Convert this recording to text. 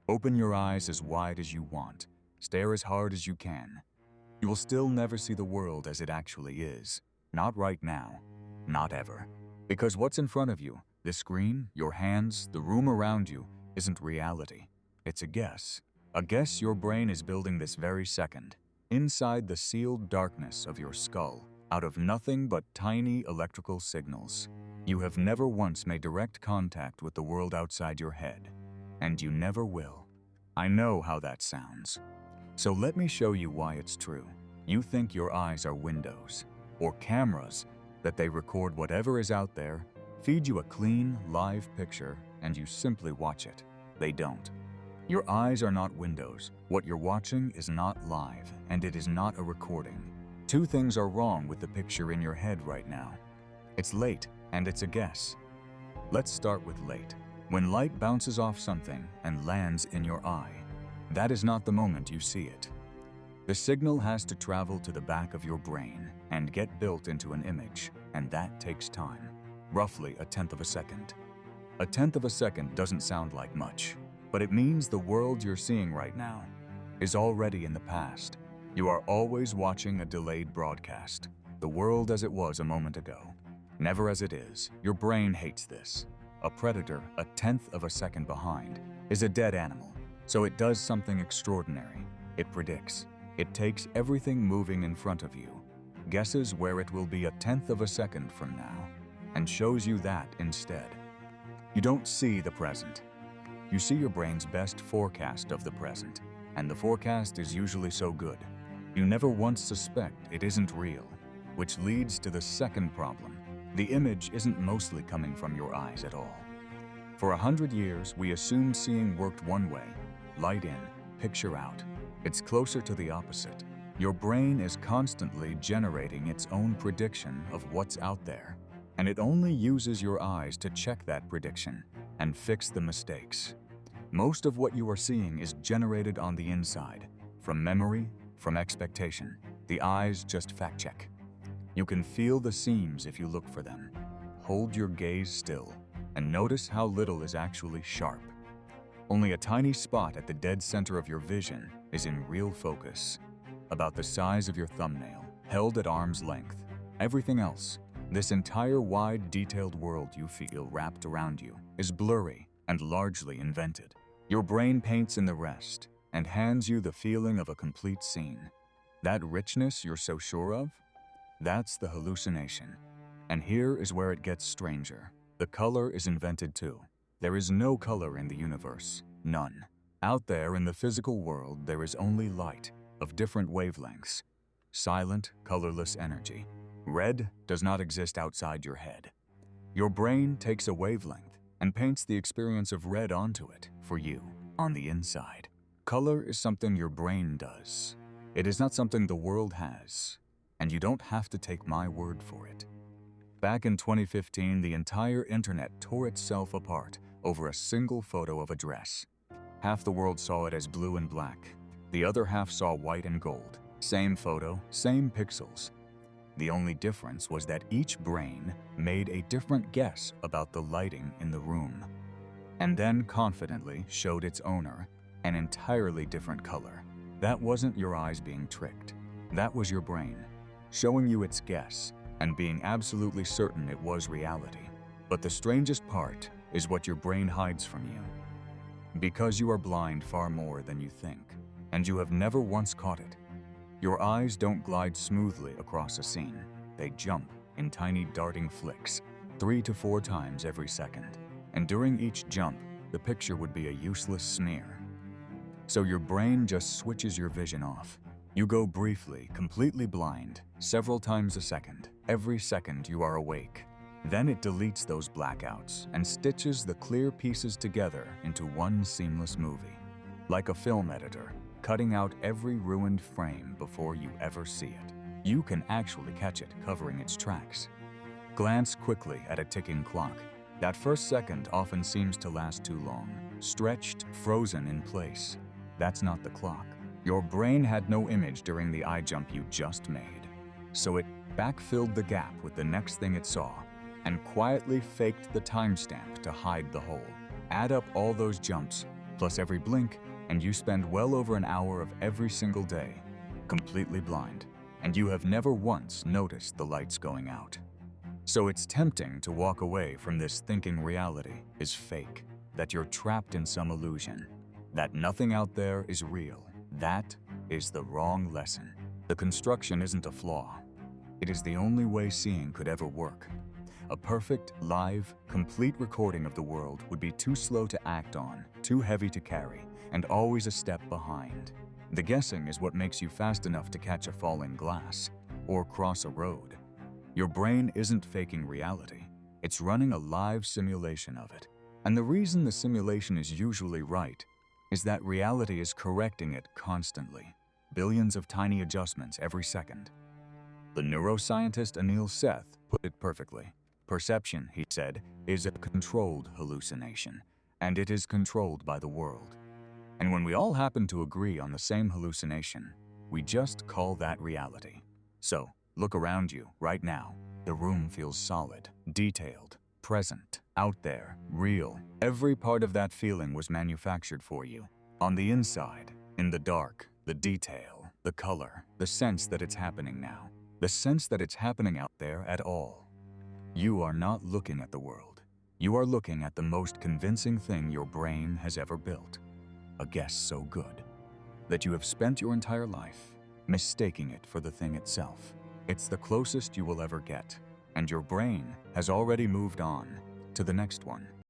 Open your eyes as wide as you want. Stare as hard as you can. You will still never see the world as it actually is. Not right now. Not ever. Because what's in front of you, the screen, your hands, the room around you, isn't reality. It's a guess. A guess your brain is building this very second, inside the sealed darkness of your skull, out of nothing but tiny electrical signals. You have never once made direct contact with the world outside your head, and you never will. I know how that sounds. So let me show you why it's true. You think your eyes are windows, or cameras, that they record whatever is out there, feed you a clean, live picture, and you simply watch it. They don't. Your eyes are not windows. What you're watching is not live, and it is not a recording. Two things are wrong with the picture in your head right now. It's late, and it's a guess. Let's start with late. When light bounces off something and lands in your eye, that is not the moment you see it. The signal has to travel to the back of your brain and get built into an image, and that takes time, roughly 1/10 of a second. 1/10 of a second doesn't sound like much, but it means the world you're seeing right now is already in the past. You are always watching a delayed broadcast, the world as it was a moment ago, never as it is. Your brain hates this. A predator 1/10 of a second behind is a dead animal, so it does something extraordinary. It predicts. It takes everything moving in front of you, guesses where it will be 1/10 of a second from now, and shows you that instead. You don't see the present. You see your brain's best forecast of the present, and the forecast is usually so good, you never once suspect it isn't real, which leads to the second problem. The image isn't mostly coming from your eyes at all. For 100 years, we assumed seeing worked one way, light in, picture out. It's closer to the opposite. Your brain is constantly generating its own prediction of what's out there, and it only uses your eyes to check that prediction and fix the mistakes. Most of what you are seeing is generated on the inside, from memory, from expectation. The eyes just fact-check. You can feel the seams if you look for them. Hold your gaze still and notice how little is actually sharp. Only a tiny spot at the dead center of your vision is in real focus, about the size of your thumbnail, held at arm's length. Everything else, this entire wide, detailed world you feel wrapped around you, is blurry and largely invented. Your brain paints in the rest and hands you the feeling of a complete scene. That richness you're so sure of? That's the hallucination. And here is where it gets stranger. The color is invented too. There is no color in the universe. None. Out there in the physical world, there is only light of different wavelengths. Silent, colorless energy. Red does not exist outside your head. Your brain takes a wavelength and paints the experience of red onto it for you, on the inside. Color is something your brain does. It is not something the world has, and you don't have to take my word for it. Back in 2015, the entire internet tore itself apart over a single photo of a dress. Half the world saw it as blue and black. The other half saw white and gold. Same photo, same pixels. The only difference was that each brain made a different guess about the lighting in the room, and then confidently showed its owner an entirely different color. That wasn't your eyes being tricked. That was your brain, showing you its guess and being absolutely certain it was reality. But the strangest part is what your brain hides from you. Because you are blind far more than you think, and you have never once caught it. Your eyes don't glide smoothly across a scene. They jump in tiny darting flicks, 3 to 4 times every second. And during each jump, the picture would be a useless smear. So your brain just switches your vision off. You go briefly, completely blind, several times a second. Every second you are awake. Then it deletes those blackouts and stitches the clear pieces together into one seamless movie. Like a film editor, cutting out every ruined frame before you ever see it. You can actually catch it covering its tracks. Glance quickly at a ticking clock. That first second often seems to last too long, stretched, frozen in place. That's not the clock. Your brain had no image during the eye jump you just made, so it backfilled the gap with the next thing it saw and quietly faked the timestamp to hide the hole. Add up all those jumps, plus every blink, and you spend well over an hour of every single day, completely blind, and you have never once noticed the lights going out. So it's tempting to walk away from this thinking reality is fake, that you're trapped in some illusion, that nothing out there is real. That is the wrong lesson. The construction isn't a flaw. It is the only way seeing could ever work. A perfect, live, complete recording of the world would be too slow to act on, too heavy to carry, and always a step behind. The guessing is what makes you fast enough to catch a falling glass or cross a road. Your brain isn't faking reality. It's running a live simulation of it. And the reason the simulation is usually right is that reality is correcting it constantly. Billions of tiny adjustments every second. The neuroscientist Anil Seth put it perfectly. Perception, he said, is a controlled hallucination, and it is controlled by the world. And when we all happen to agree on the same hallucination, we just call that reality. So, look around you right now. The room feels solid, detailed, present, out there, real. Every part of that feeling was manufactured for you. On the inside, in the dark, the detail, the color, the sense that it's happening now, the sense that it's happening out there at all. You are not looking at the world. You are looking at the most convincing thing your brain has ever built. A guess so good that you have spent your entire life mistaking it for the thing itself. It's the closest you will ever get, and your brain has already moved on to the next one.